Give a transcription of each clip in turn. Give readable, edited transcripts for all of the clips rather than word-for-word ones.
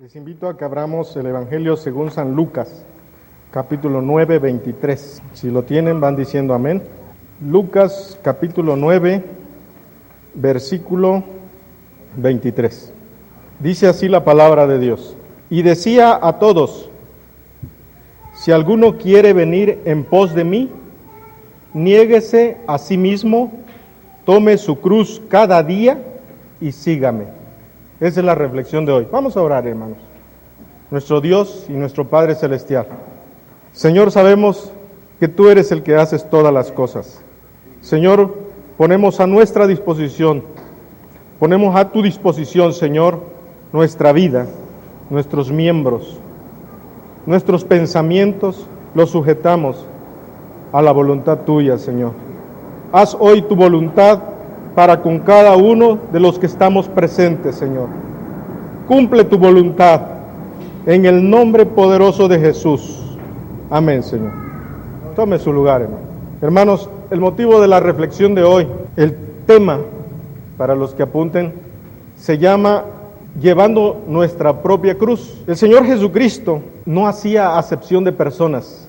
Les invito a que abramos el Evangelio según San Lucas, capítulo 9, 23. Si lo tienen, van diciendo amén. Lucas, capítulo 9, versículo 23. Dice así la palabra de Dios. Y decía a todos: si alguno quiere venir en pos de mí, niéguese a sí mismo, tome su cruz cada día y sígame. Esa es la reflexión de hoy. Vamos a orar, hermanos. Nuestro Dios y nuestro Padre Celestial. Señor, sabemos que tú eres el que haces todas las cosas. Señor, ponemos a nuestra disposición, ponemos a tu disposición, Señor, nuestra vida, nuestros miembros, nuestros pensamientos, los sujetamos a la voluntad tuya, Señor. Haz hoy tu voluntad para con cada uno de los que estamos presentes, Señor. Cumple tu voluntad en el nombre poderoso de Jesús. Amén, Señor. Tome su lugar, hermano. Hermanos, el motivo de la reflexión de hoy, el tema, para los que apunten, se llama llevando nuestra propia cruz. El Señor Jesucristo no hacía acepción de personas.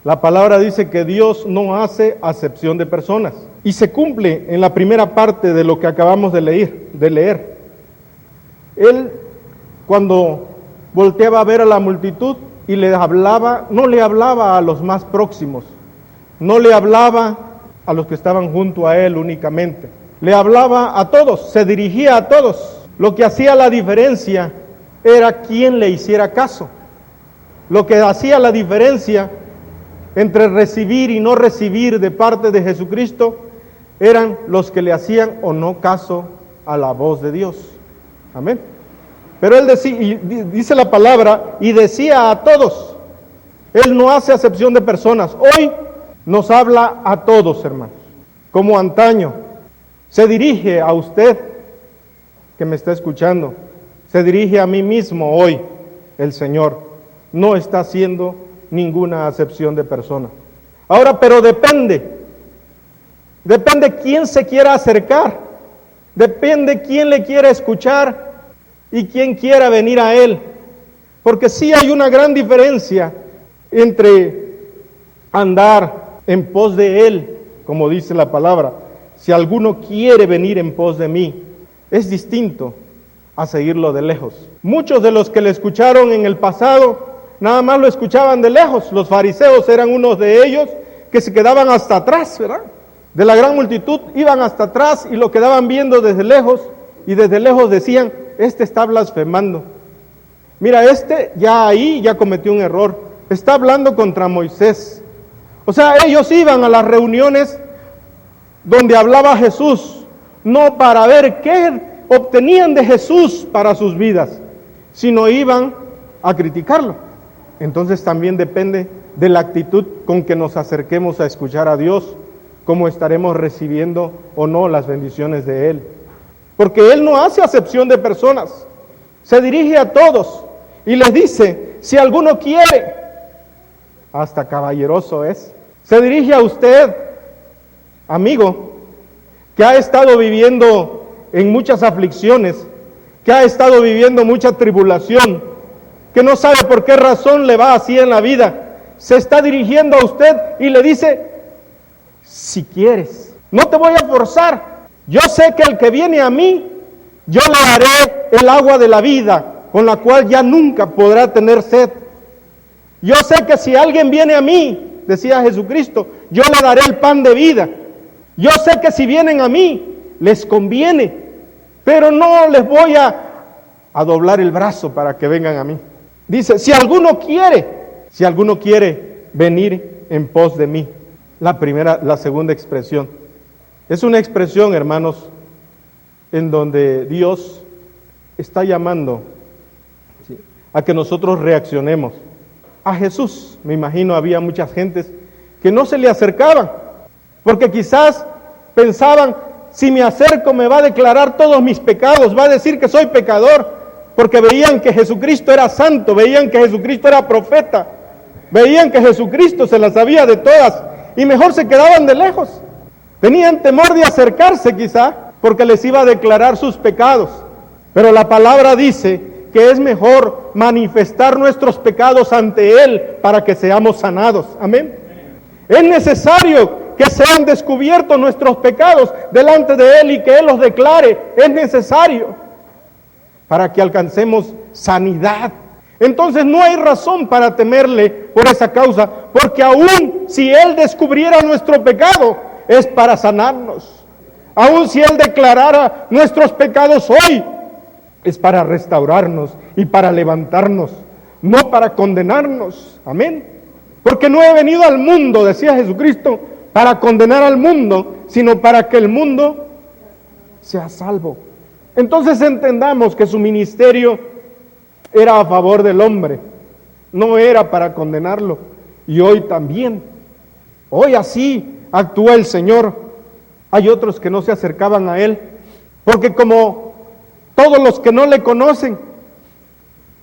La palabra dice que Dios no hace acepción de personas. Y se cumple en la primera parte de lo que acabamos de leer. Él, cuando volteaba a ver a la multitud y le hablaba, no le hablaba a los más próximos, no le hablaba a los que estaban junto a él únicamente, le hablaba a todos, se dirigía a todos. Lo que hacía la diferencia era quién le hiciera caso. Lo que hacía la diferencia entre recibir y no recibir de parte de Jesucristo eran los que le hacían o no caso a la voz de Dios. Amén. Pero él decía, y dice la palabra, y decía a todos. Él no hace acepción de personas. Hoy nos habla a todos, hermanos, como antaño. Se dirige a usted que me está escuchando, se dirige a mí mismo hoy. El Señor no está haciendo ninguna acepción de persona. Ahora, pero depende quién se quiera acercar, depende quién le quiera escuchar y quién quiera venir a Él, porque sí hay una gran diferencia entre andar en pos de Él, como dice la palabra. Si alguno quiere venir en pos de mí, es distinto a seguirlo de lejos. Muchos de los que le escucharon en el pasado nada más lo escuchaban de lejos. Los fariseos eran unos de ellos que se quedaban hasta atrás, ¿verdad? De la gran multitud iban hasta atrás y lo quedaban viendo desde lejos, y desde lejos decían: este está blasfemando. Mira, este ya cometió un error, está hablando contra Moisés. O sea, ellos iban a las reuniones donde hablaba Jesús, no para ver qué obtenían de Jesús para sus vidas, sino iban a criticarlo. Entonces también depende de la actitud con que nos acerquemos a escuchar a Dios, cómo estaremos recibiendo o no las bendiciones de Él. Porque Él no hace acepción de personas, se dirige a todos y les dice: si alguno quiere, hasta caballeroso es, se dirige a usted, amigo, que ha estado viviendo en muchas aflicciones, que ha estado viviendo mucha tribulación, que no sabe por qué razón le va así en la vida. Se está dirigiendo a usted y le dice: si quieres, no te voy a forzar. Yo sé que el que viene a mí, yo le daré el agua de la vida, con la cual ya nunca podrá tener sed. Yo sé que si alguien viene a mí, decía Jesucristo, yo le daré el pan de vida. Yo sé que si vienen a mí, les conviene, pero no les voy a doblar el brazo para que vengan a mí. Dice: si alguno quiere venir en pos de mí. La segunda expresión es una expresión, hermanos, en donde Dios está llamando, ¿sí?, a que nosotros reaccionemos. A Jesús, me imagino, había muchas gentes que no se le acercaban, porque quizás pensaban: si me acerco me va a declarar todos mis pecados, va a decir que soy pecador, porque veían que Jesucristo era santo, veían que Jesucristo era profeta, veían que Jesucristo se las sabía de todas, y mejor se quedaban de lejos. Tenían temor de acercarse quizá, porque les iba a declarar sus pecados. Pero la palabra dice que es mejor manifestar nuestros pecados ante Él para que seamos sanados. Amén. Es necesario que sean descubiertos nuestros pecados delante de Él y que Él los declare. Es necesario para que alcancemos sanidad. Entonces no hay razón para temerle por esa causa, porque aún si Él descubriera nuestro pecado, es para sanarnos. Aún si Él declarara nuestros pecados hoy, es para restaurarnos y para levantarnos, no para condenarnos. Amén. Porque no he venido al mundo, decía Jesucristo, para condenar al mundo, sino para que el mundo sea salvo. Entonces entendamos que su ministerio era a favor del hombre, no era para condenarlo. Y hoy también, hoy así actúa el Señor. Hay otros que no se acercaban a Él, porque como todos los que no le conocen,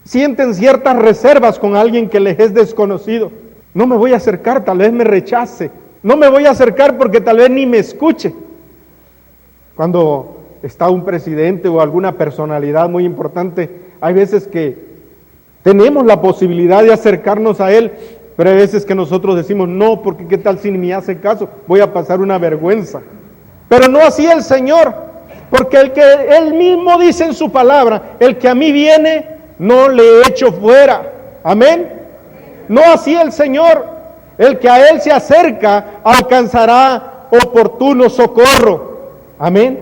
sienten ciertas reservas con alguien que les es desconocido. No me voy a acercar, tal vez me rechace. No me voy a acercar porque tal vez ni me escuche. Cuando está un presidente o alguna personalidad muy importante, hay veces que tenemos la posibilidad de acercarnos a él, pero hay veces que nosotros decimos, no, porque qué tal si ni me hace caso, voy a pasar una vergüenza. Pero no así el Señor, porque el que Él mismo dice en su palabra, el que a mí viene, no le echo fuera. Amén. No así el Señor, el que a Él se acerca, alcanzará oportuno socorro. Amén.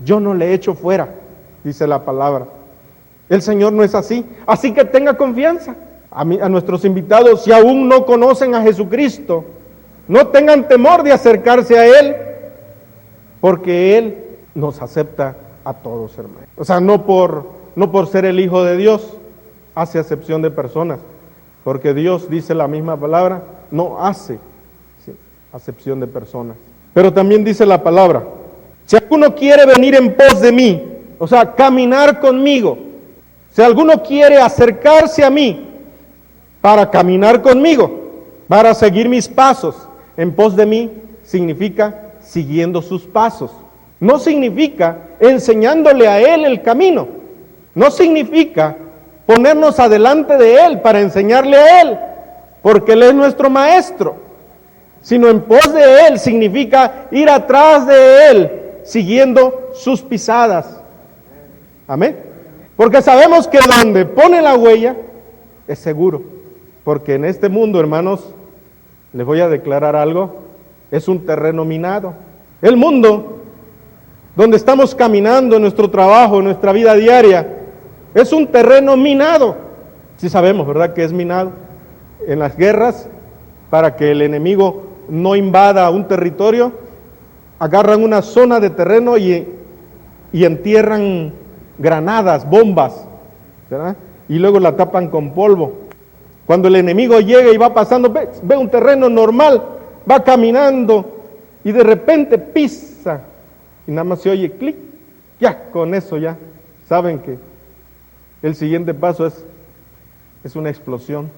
Yo no le echo fuera, dice la palabra. El Señor no es así. Así que tenga confianza. A nuestros invitados, si aún no conocen a Jesucristo, no tengan temor de acercarse a Él, porque Él nos acepta a todos, hermanos. O sea, no por ser el Hijo de Dios, hace acepción de personas, porque Dios, dice la misma palabra, no hace acepción de personas. Pero también dice la palabra, si alguno quiere venir en pos de mí, o sea, caminar conmigo, si alguno quiere acercarse a mí para caminar conmigo, para seguir mis pasos, en pos de mí significa siguiendo sus pasos. No significa enseñándole a Él el camino. No significa ponernos adelante de Él para enseñarle a Él, porque Él es nuestro maestro. Sino en pos de Él significa ir atrás de Él, siguiendo sus pisadas. Amén. Porque sabemos que donde pone la huella es seguro. Porque en este mundo, hermanos, les voy a declarar algo, es un terreno minado. El mundo donde estamos caminando en nuestro trabajo, en nuestra vida diaria, es un terreno minado. Sí sabemos, ¿verdad?, que es minado. En las guerras, para que el enemigo no invada un territorio, agarran una zona de terreno y entierran granadas, bombas, ¿verdad? Y luego la tapan con polvo. Cuando el enemigo llega y va pasando, ve un terreno normal, va caminando y de repente pisa y nada más se oye clic, ya con eso ya saben que el siguiente paso es una explosión.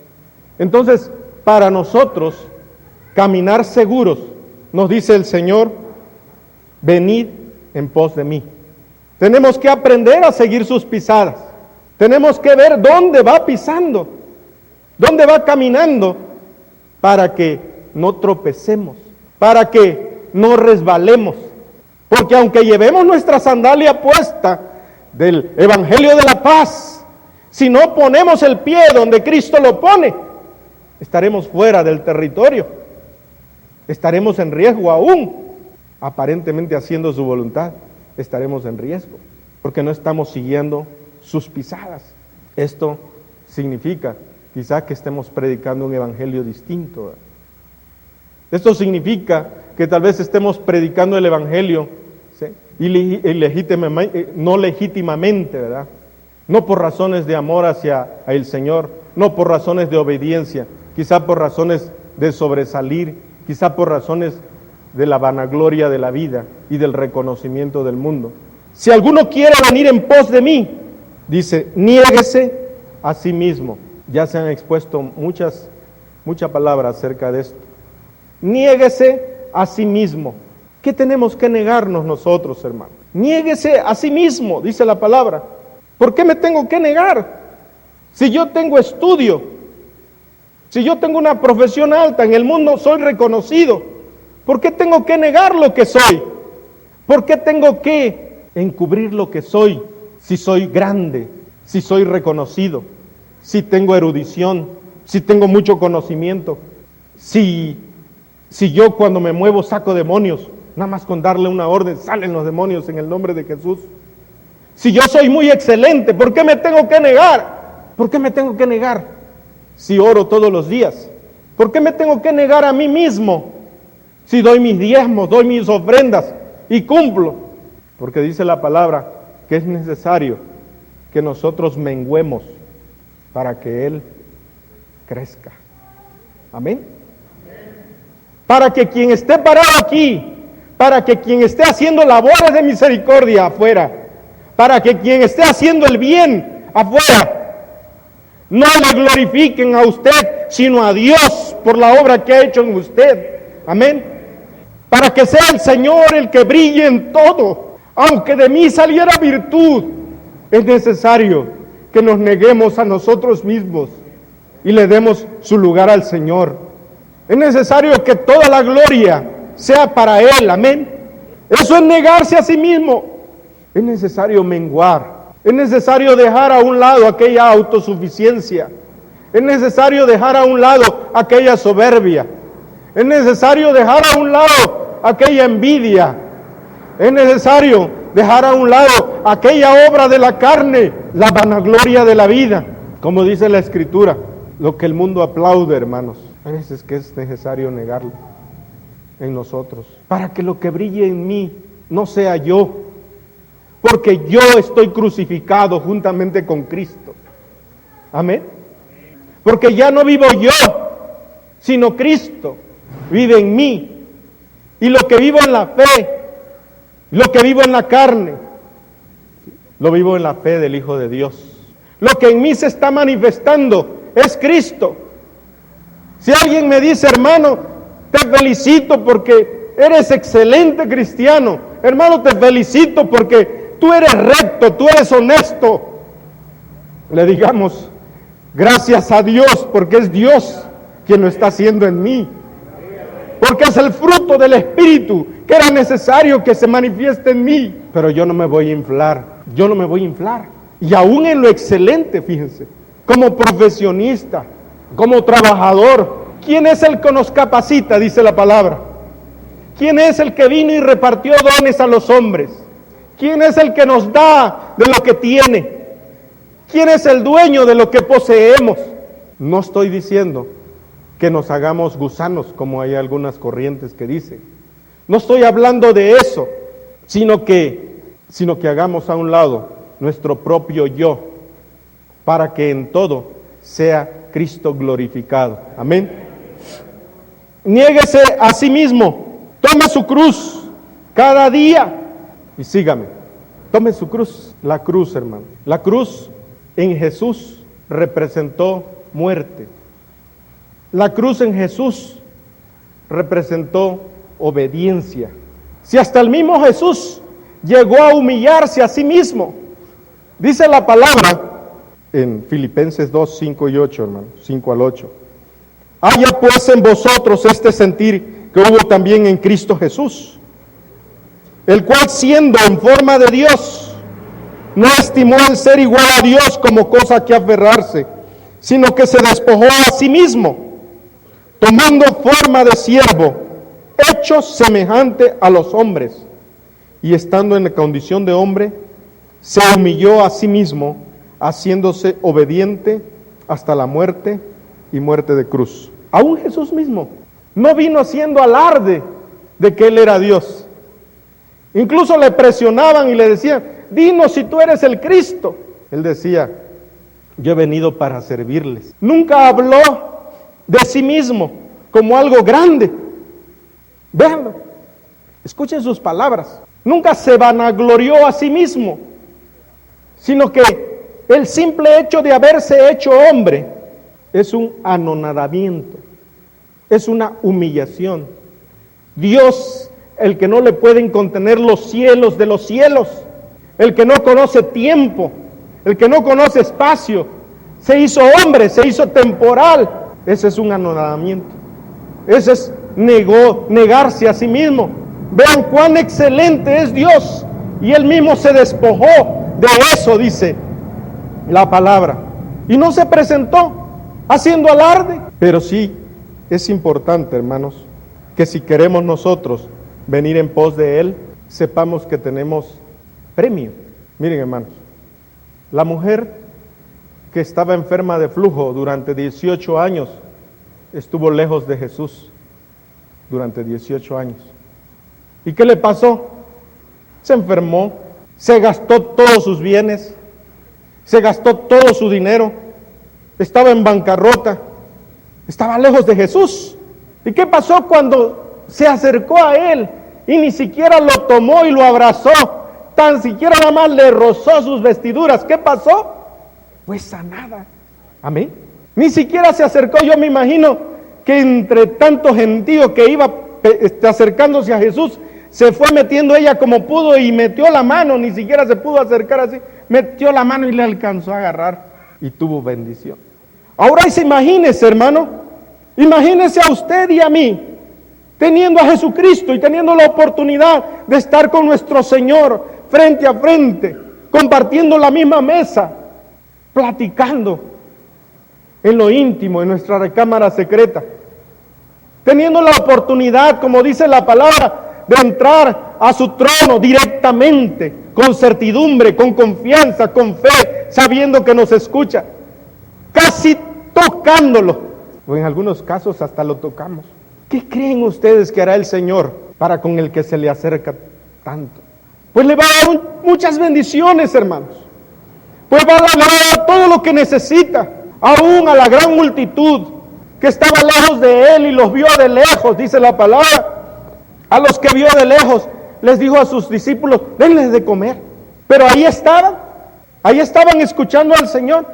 Entonces, para nosotros caminar seguros, nos dice el Señor, venid en pos de mí. Tenemos que aprender a seguir sus pisadas. Tenemos que ver dónde va pisando, dónde va caminando, para que no tropecemos, para que no resbalemos. Porque aunque llevemos nuestra sandalia puesta del Evangelio de la paz, si no ponemos el pie donde Cristo lo pone, estaremos fuera del territorio. Estaremos en riesgo aún, aparentemente haciendo su voluntad. Estaremos en riesgo, porque no estamos siguiendo sus pisadas. Esto significa quizá que estemos predicando un evangelio distinto, ¿verdad? Esto significa que tal vez estemos predicando el evangelio, ¿sí?, no legítimamente, ¿verdad? No por razones de amor hacia el Señor, no por razones de obediencia, quizá por razones de sobresalir, quizá por razones de la vanagloria de la vida y del reconocimiento del mundo. Si alguno quiere venir en pos de mí, dice, niéguese a sí mismo. Ya se han expuesto muchas palabras acerca de esto. Niéguese a sí mismo. ¿Qué tenemos que negarnos nosotros, hermano? Niéguese a sí mismo, dice la palabra. ¿Por qué me tengo que negar? Si yo tengo estudio, si yo tengo una profesión alta en el mundo, soy reconocido, ¿por qué tengo que negar lo que soy? ¿Por qué tengo que encubrir lo que soy si soy grande, si soy reconocido, si tengo erudición, si tengo mucho conocimiento, si yo cuando me muevo saco demonios, nada más con darle una orden salen los demonios en el nombre de Jesús? Si yo soy muy excelente, ¿por qué me tengo que negar? ¿Por qué me tengo que negar si oro todos los días? ¿Por qué me tengo que negar a mí mismo si doy mis diezmos, doy mis ofrendas y cumplo? Porque dice la palabra que es necesario que nosotros menguemos para que Él crezca. Amén. Para que quien esté parado aquí, para que quien esté haciendo labores de misericordia afuera, para que quien esté haciendo el bien afuera, no le glorifiquen a usted, sino a Dios por la obra que ha hecho en usted. Amén. Para que sea el Señor el que brille en todo. Aunque de mí saliera virtud, es necesario que nos neguemos a nosotros mismos y le demos su lugar al Señor. Es necesario que toda la gloria sea para Él. Amén. Eso es negarse a sí mismo. Es necesario menguar. Es necesario dejar a un lado aquella autosuficiencia. Es necesario dejar a un lado aquella soberbia. Es necesario dejar a un lado aquella envidia. Es necesario dejar a un lado aquella obra de la carne, la vanagloria de la vida. Como dice la Escritura, lo que el mundo aplaude, hermanos, a veces que es necesario negarlo en nosotros, para que lo que brille en mí no sea yo, porque yo estoy crucificado juntamente con Cristo. Amén. Porque ya no vivo yo, sino Cristo vive en mí. Y lo que vivo en la fe, lo que vivo en la carne, lo vivo en la fe del Hijo de Dios. Lo que en mí se está manifestando es Cristo. Si alguien me dice, hermano, te felicito porque eres excelente cristiano, hermano, te felicito porque tú eres recto, tú eres honesto, le digamos, gracias a Dios, porque es Dios quien lo está haciendo en mí, porque es el fruto del Espíritu que era necesario que se manifieste en mí. Pero yo no me voy a inflar, yo no me voy a inflar, y aún en lo excelente, fíjense, como profesionista, como trabajador, ¿quién es el que nos capacita? Dice la palabra. ¿Quién es el que vino y repartió dones a los hombres? ¿Quién es el que nos da de lo que tiene? ¿Quién es el dueño de lo que poseemos? No estoy diciendo que nos hagamos gusanos, como hay algunas corrientes que dicen. No estoy hablando de eso, sino que hagamos a un lado nuestro propio yo, para que en todo sea Cristo glorificado. Amén. Niéguese a sí mismo, tome su cruz cada día y sígame. Tome su cruz. La cruz, hermano. La cruz en Jesús representó muerte. La cruz en Jesús representó obediencia. Si hasta el mismo Jesús llegó a humillarse a sí mismo, dice la palabra en Filipenses 2, 5 y 8, hermano, 5 al 8. Haya pues en vosotros este sentir que hubo también en Cristo Jesús, el cual siendo en forma de Dios, no estimó el ser igual a Dios como cosa que aferrarse, sino que se despojó a sí mismo, tomando forma de siervo, hecho semejante a los hombres, y estando en la condición de hombre, se humilló a sí mismo, haciéndose obediente hasta la muerte y muerte de cruz. Aún Jesús mismo no vino haciendo alarde de que Él era Dios. Incluso le presionaban y le decían, dinos si tú eres el Cristo. Él decía, yo he venido para servirles. Nunca habló de sí mismo como algo grande. Véanlo, escuchen sus palabras. Nunca se vanaglorió a sí mismo, sino que el simple hecho de haberse hecho hombre es un anonadamiento, es una humillación. Dios, el que no le pueden contener los cielos de los cielos, el que no conoce tiempo, el que no conoce espacio, se hizo hombre, se hizo temporal. Ese es un anonadamiento. Ese es negarse a sí mismo. Vean cuán excelente es Dios. Y Él mismo se despojó de eso, dice la palabra. Y no se presentó haciendo alarde. Pero sí es importante, hermanos, que si queremos nosotros venir en pos de Él, sepamos que tenemos premio. Miren, hermanos, la mujer que estaba enferma de flujo durante 18 años, estuvo lejos de Jesús durante 18 años. ¿Y qué le pasó? Se enfermó, se gastó todos sus bienes, se gastó todo su dinero, estaba en bancarrota, estaba lejos de Jesús. ¿Y qué pasó cuando se acercó a Él y ni siquiera lo tomó y lo abrazó? Tan siquiera nada más le rozó sus vestiduras. ¿Qué pasó? Pues sanada. Amén. Ni siquiera se acercó. Yo me imagino que entre tanto gentío que iba acercándose a Jesús, se fue metiendo ella como pudo y metió la mano. Ni siquiera se pudo acercar así. Metió la mano y le alcanzó a agarrar y tuvo bendición. Ahora imagínese, hermano, imagínese a usted y a mí, teniendo a Jesucristo y teniendo la oportunidad de estar con nuestro Señor frente a frente, compartiendo la misma mesa, platicando en lo íntimo, en nuestra recámara secreta, teniendo la oportunidad, como dice la palabra, de entrar a su trono directamente, con certidumbre, con confianza, con fe, sabiendo que nos escucha, casi tocándolo, o en algunos casos hasta lo tocamos. ¿Qué creen ustedes que hará el Señor para con el que se le acerca tanto? Pues le va a dar muchas bendiciones, hermanos. Pues le va a dar todo lo que necesita, aún a la gran multitud que estaba lejos de Él y los vio de lejos, dice la palabra. A los que vio de lejos, les dijo a sus discípulos, denles de comer. Pero ahí estaban escuchando al Señor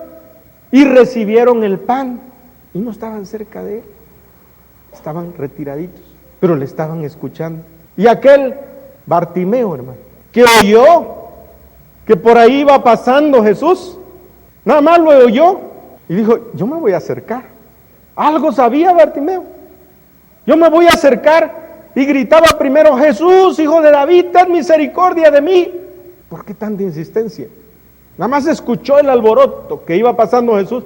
y recibieron el pan y no estaban cerca de Él. Estaban retiraditos, pero le estaban escuchando. Y aquel Bartimeo, hermano, que oyó que por ahí iba pasando Jesús, nada más lo oyó y dijo, yo me voy a acercar. Algo sabía Bartimeo. Yo me voy a acercar. Y gritaba primero, Jesús, hijo de David, ten misericordia de mí. ¿Por qué tanta insistencia? Nada más escuchó el alboroto que iba pasando Jesús.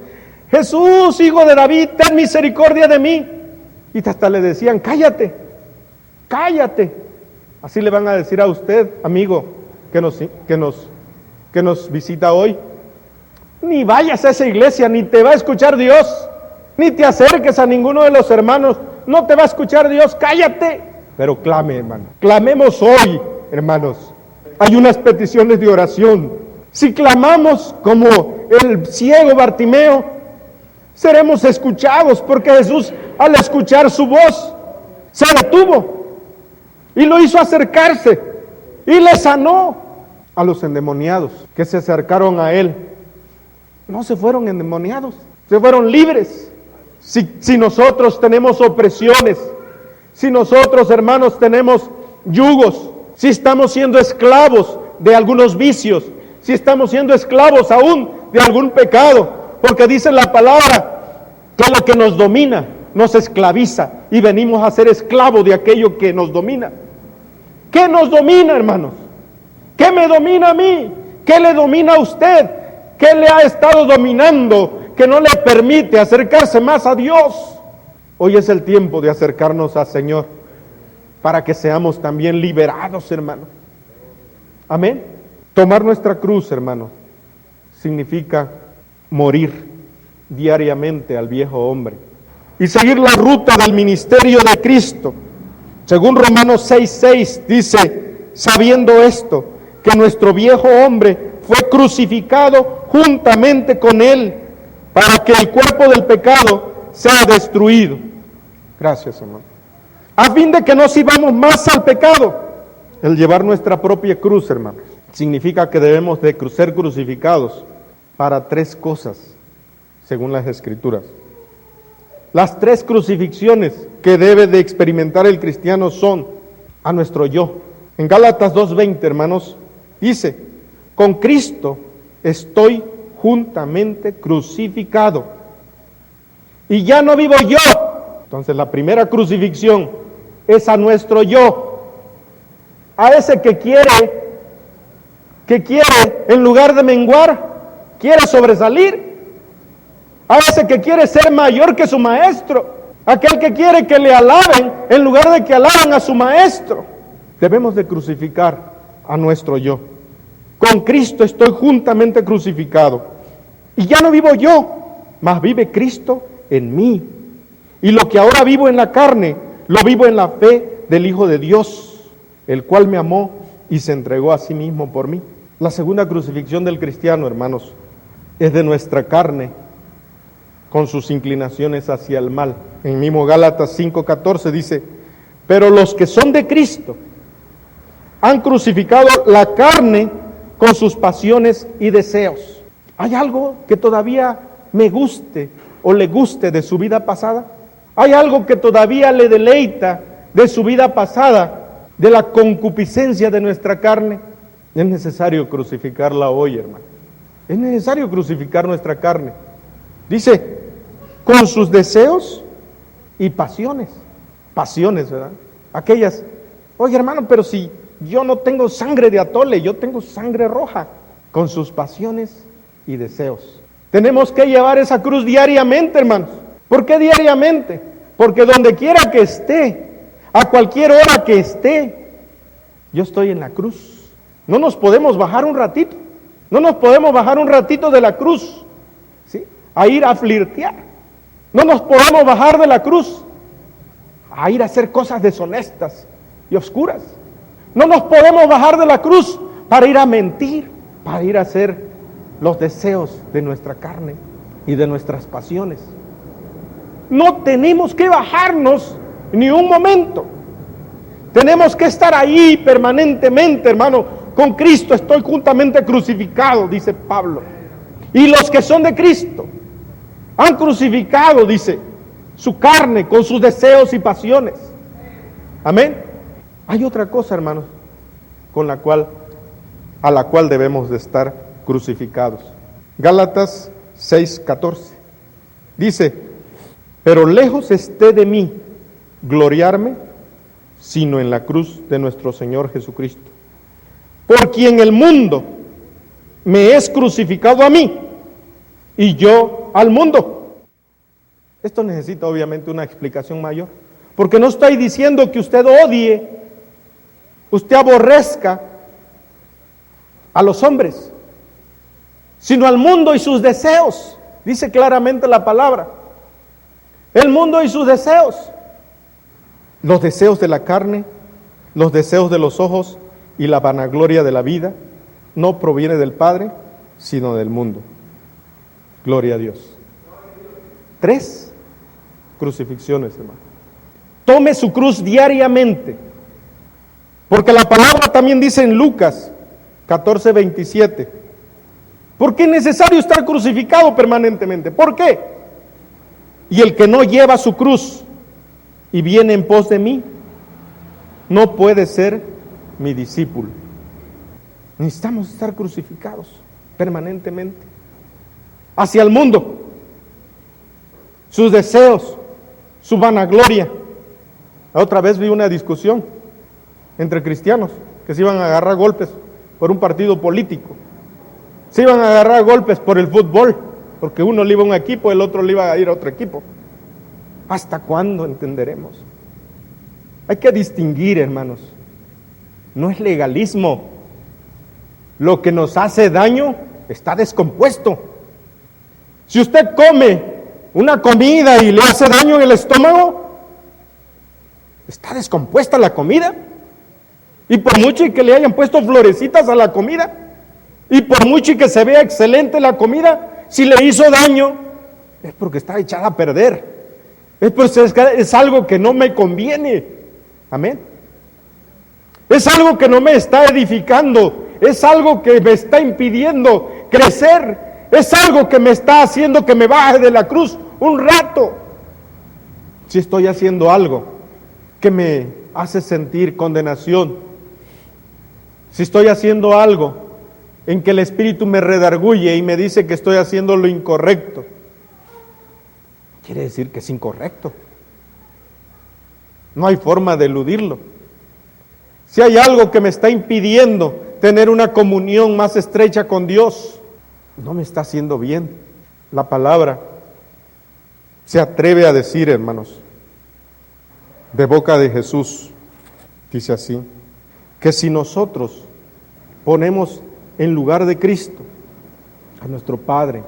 Jesús, hijo de David, ten misericordia de mí. Y hasta le decían, cállate, cállate. Así le van a decir a usted, amigo, que nos visita hoy. Ni vayas a esa iglesia, ni te va a escuchar Dios. Ni te acerques a ninguno de los hermanos, no te va a escuchar Dios, cállate. Pero clame, hermano. Clamemos hoy, hermanos. Hay unas peticiones de oración. Si clamamos como el ciego Bartimeo, seremos escuchados, porque Jesús, al escuchar su voz, se detuvo y lo hizo acercarse y le sanó. A los endemoniados que se acercaron a Él, no se fueron endemoniados, se fueron libres. Si nosotros tenemos opresiones, si nosotros, hermanos, tenemos yugos, si estamos siendo esclavos de algunos vicios, si estamos siendo esclavos aún de algún pecado, porque dice la palabra que lo que nos domina nos esclaviza y venimos a ser esclavos de aquello que nos domina. ¿Qué nos domina, hermanos? ¿Qué me domina a mí? ¿Qué le domina a usted? ¿Qué le ha estado dominando que no le permite acercarse más a Dios? Hoy es el tiempo de acercarnos al Señor para que seamos también liberados, hermano. Amén. Tomar nuestra cruz, hermano, significa morir diariamente al viejo hombre y seguir la ruta del ministerio de Cristo. Según Romanos 6:6 dice, sabiendo esto, que nuestro viejo hombre fue crucificado juntamente con Él, para que el cuerpo del pecado sea destruido. Gracias, hermano. A fin de que no sirvamos más al pecado. El llevar nuestra propia cruz, hermanos, significa que debemos de ser crucificados para 3 cosas, según las Escrituras. Las 3 crucifixiones que debe de experimentar el cristiano son a nuestro yo. En Gálatas 2:20, hermanos, dice, con Cristo estoy juntamente crucificado. Y ya no vivo yo. Entonces la primera crucifixión es a nuestro yo, a ese que quiere en lugar de menguar, quiere sobresalir, a ese que quiere ser mayor que su maestro, aquel que quiere que le alaben en lugar de que alaben a su maestro. Debemos de crucificar a nuestro yo. Con Cristo estoy juntamente crucificado. Y ya no vivo yo, mas vive Cristo en mí. Y lo que ahora vivo en la carne, lo vivo en la fe del Hijo de Dios, el cual me amó y se entregó a sí mismo por mí. La segunda crucifixión del cristiano, hermanos, es de nuestra carne, con sus inclinaciones hacia el mal. En mismo Gálatas 5:14 dice, pero los que son de Cristo han crucificado la carne con sus pasiones y deseos. ¿Hay algo que todavía me guste o le guste de su vida pasada? ¿Hay algo que todavía le deleita de su vida pasada, de la concupiscencia de nuestra carne? Es necesario crucificarla hoy, hermano. Es necesario crucificar nuestra carne. Dice, con sus deseos y pasiones. Pasiones, ¿verdad? Aquellas, oye hermano, pero si yo no tengo sangre de atole, yo tengo sangre roja. Con sus pasiones y deseos. Tenemos que llevar esa cruz diariamente, hermanos. ¿Por qué diariamente? Porque donde quiera que esté, a cualquier hora que esté, yo estoy en la cruz. No nos podemos bajar un ratito. No nos podemos bajar un ratito de la cruz, ¿sí?, a ir a flirtear. No nos podemos bajar de la cruz a ir a hacer cosas deshonestas y oscuras. No nos podemos bajar de la cruz para ir a mentir, para ir a hacer los deseos de nuestra carne y de nuestras pasiones. No tenemos que bajarnos ni un momento. Tenemos que estar ahí permanentemente, hermano. Con Cristo estoy juntamente crucificado, dice Pablo. Y los que son de Cristo han crucificado, dice, su carne con sus deseos y pasiones. Amén. Hay otra cosa, hermanos, a la cual debemos de estar crucificados. Gálatas 6:14 dice, pero lejos esté de mí gloriarme, sino en la cruz de nuestro Señor Jesucristo, por quien el mundo me es crucificado a mí y yo al mundo. Esto necesita obviamente una explicación mayor, porque no estoy diciendo que usted odie, usted aborrezca a los hombres, sino al mundo y sus deseos. Dice claramente la palabra, el mundo y sus deseos, los deseos de la carne, los deseos de los ojos y la vanagloria de la vida, no proviene del Padre, sino del mundo. Gloria a Dios. 3 crucifixiones, hermano. Tome su cruz diariamente, porque la palabra también dice en Lucas 14:27, ¿por qué es necesario estar crucificado permanentemente? ¿Por qué? Y el que no lleva su cruz y viene en pos de mí, no puede ser mi discípulo. Necesitamos estar crucificados permanentemente hacia el mundo, sus deseos, su vanagloria. Otra vez vi una discusión entre cristianos que se iban a agarrar golpes por un partido político, se iban a agarrar golpes por el fútbol, porque uno le iba a un equipo, el otro le iba a ir a otro equipo. ¿Hasta cuándo entenderemos? Hay que distinguir, hermanos. No es legalismo. Lo que nos hace daño está descompuesto. Si usted come una comida y le hace daño en el estómago, está descompuesta la comida. Y por mucho que le hayan puesto florecitas a la comida, y por mucho que se vea excelente la comida, si le hizo daño, es porque está echada a perder. Es algo que no me conviene. Amén. Es algo que no me está edificando. Es algo que me está impidiendo crecer. Es algo que me está haciendo que me baje de la cruz un rato. Si estoy haciendo algo que me hace sentir condenación, si estoy haciendo algo en que el Espíritu me redarguye y me dice que estoy haciendo lo incorrecto, quiere decir que es incorrecto. No hay forma de eludirlo. Si hay algo que me está impidiendo tener una comunión más estrecha con Dios, no me está haciendo bien. La palabra se atreve a decir, hermanos, de boca de Jesús, dice así, que si nosotros ponemos en lugar de Cristo a nuestro Padre,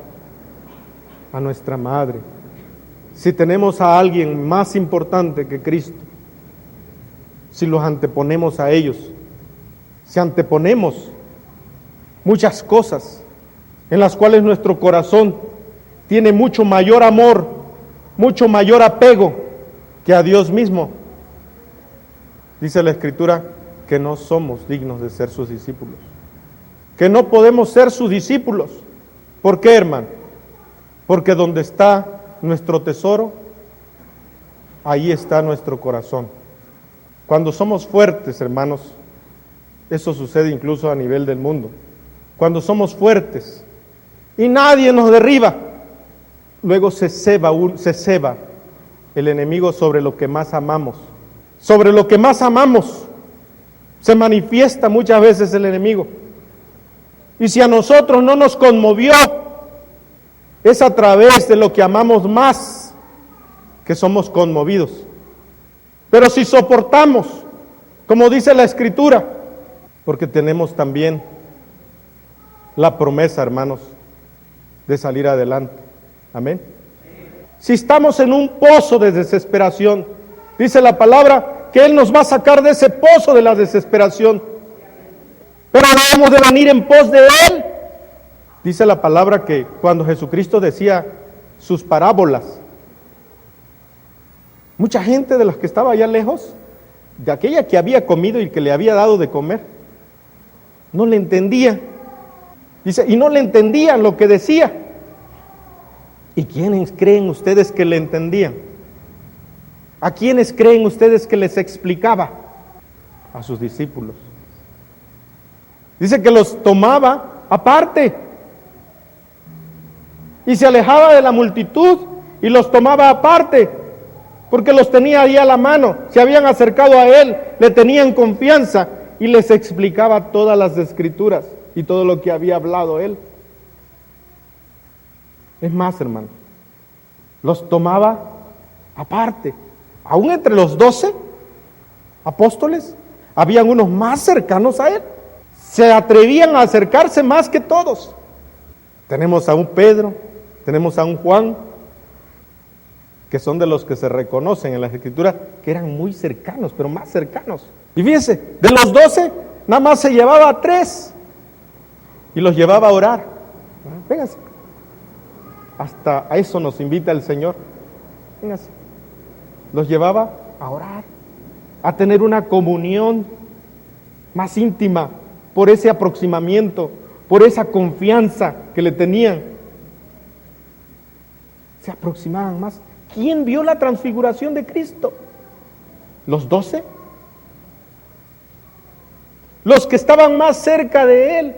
a nuestra Madre, si tenemos a alguien más importante que Cristo, si los anteponemos a ellos, si anteponemos muchas cosas en las cuales nuestro corazón tiene mucho mayor amor, mucho mayor apego que a Dios mismo, dice la Escritura que no somos dignos de ser sus discípulos, que no podemos ser sus discípulos. ¿Por qué, hermano? Porque donde está nuestro tesoro, ahí está nuestro corazón. Cuando somos fuertes, hermanos, eso sucede incluso a nivel del mundo. Cuando somos fuertes y nadie nos derriba, luego se ceba el enemigo sobre lo que más amamos. Sobre lo que más amamos se manifiesta muchas veces el enemigo. Y si a nosotros no nos conmovió, es a través de lo que amamos más que somos conmovidos. Pero si soportamos, como dice la Escritura, porque tenemos también la promesa, hermanos, de salir adelante. Amén. Si estamos en un pozo de desesperación, dice la palabra que Él nos va a sacar de ese pozo de la desesperación. Pero debemos de venir en pos de Él. Dice la palabra que cuando Jesucristo decía sus parábolas, mucha gente de los que estaba allá lejos, de aquella que había comido y que le había dado de comer, no le entendía. Dice, y no le entendían lo que decía. ¿Y quiénes creen ustedes que le entendían? ¿A quiénes creen ustedes que les explicaba? A sus discípulos. Dice que los tomaba aparte y se alejaba de la multitud y los tomaba aparte porque los tenía ahí a la mano, se habían acercado a Él, le tenían confianza y les explicaba todas las Escrituras y todo lo que había hablado Él. Es más, hermano, los tomaba aparte. Aún entre los 12 apóstoles, habían unos más cercanos a Él. Se atrevían a acercarse más que todos. Tenemos a un Pedro, tenemos a un Juan, que son de los que se reconocen en las Escrituras, que eran muy cercanos, pero más cercanos. Y fíjense, de los 12, nada más se llevaba a 3 y los llevaba a orar. Vénganse. Hasta a eso nos invita el Señor. Vénganse. Los llevaba a orar, a tener una comunión más íntima, por ese aproximamiento, por esa confianza que le tenían. Se aproximaban más. ¿Quién vio la transfiguración de Cristo? ¿Los 12? Los que estaban más cerca de Él.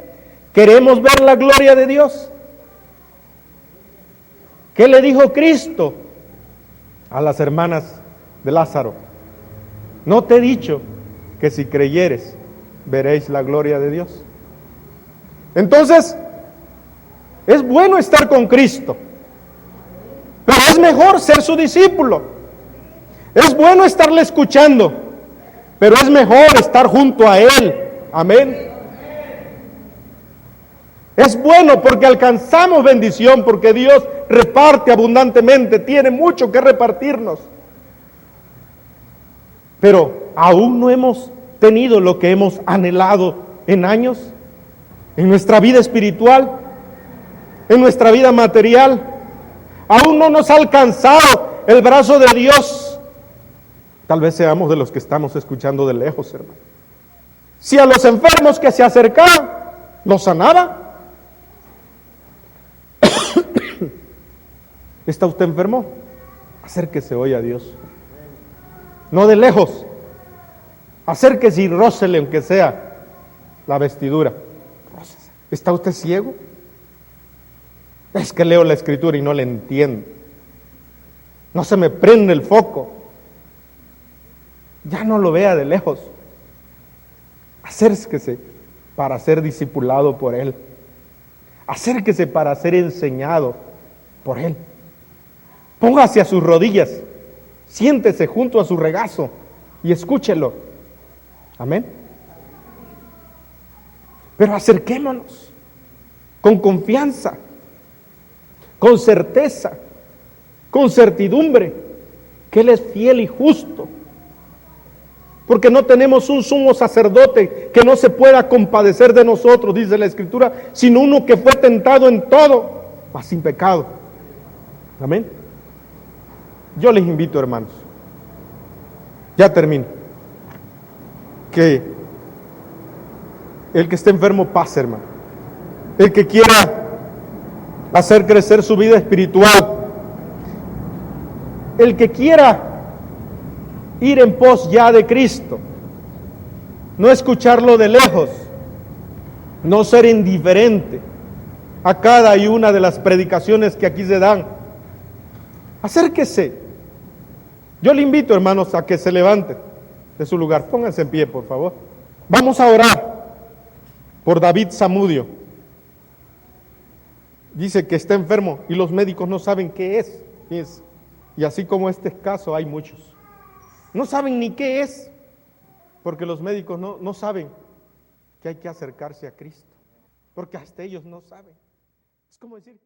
¿Queremos ver la gloria de Dios? ¿Qué le dijo Cristo a las hermanas de Lázaro? ¿No te he dicho que si creyeres veréis la gloria de Dios? Entonces, es bueno estar con Cristo, pero es mejor ser su discípulo. Es bueno estarle escuchando, pero es mejor estar junto a Él. Amén. Es bueno porque alcanzamos bendición, porque Dios reparte abundantemente, tiene mucho que repartirnos. Pero aún no hemos tenido lo que hemos anhelado en años, en nuestra vida espiritual, en nuestra vida material. Aún no nos ha alcanzado el brazo de Dios. Tal vez seamos de los que estamos escuchando de lejos, hermano. Si a los enfermos que se acercaban, los sanaba. ¿Está usted enfermo? Acérquese hoy a Dios. No de lejos. Acérquese y rócele, aunque sea la vestidura. Rócese. ¿Está usted ciego? Es que leo la Escritura y no la entiendo. No se me prende el foco. Ya no lo vea de lejos. Acérquese para ser discipulado por Él. Acérquese para ser enseñado por Él. Póngase a sus rodillas. Siéntese junto a su regazo y escúchelo. Amén. Pero acerquémonos con confianza, con certeza, con certidumbre, que Él es fiel y justo. Porque no tenemos un sumo sacerdote que no se pueda compadecer de nosotros, dice la Escritura, sino uno que fue tentado en todo, mas sin pecado. Amén. Yo les invito, hermanos, ya termino, que el que esté enfermo pase, hermano. El que quiera hacer crecer su vida espiritual, el que quiera ir en pos ya de Cristo, no escucharlo de lejos, no ser indiferente a cada y una de las predicaciones que aquí se dan. Acérquese. Yo le invito, hermanos, a que se levanten de su lugar. Pónganse en pie, por favor. Vamos a orar por David Zamudio. Dice que está enfermo y los médicos no saben qué es. Y así como este caso hay muchos. No saben ni qué es, porque los médicos no saben que hay que acercarse a Cristo, porque hasta ellos no saben. Es como decir...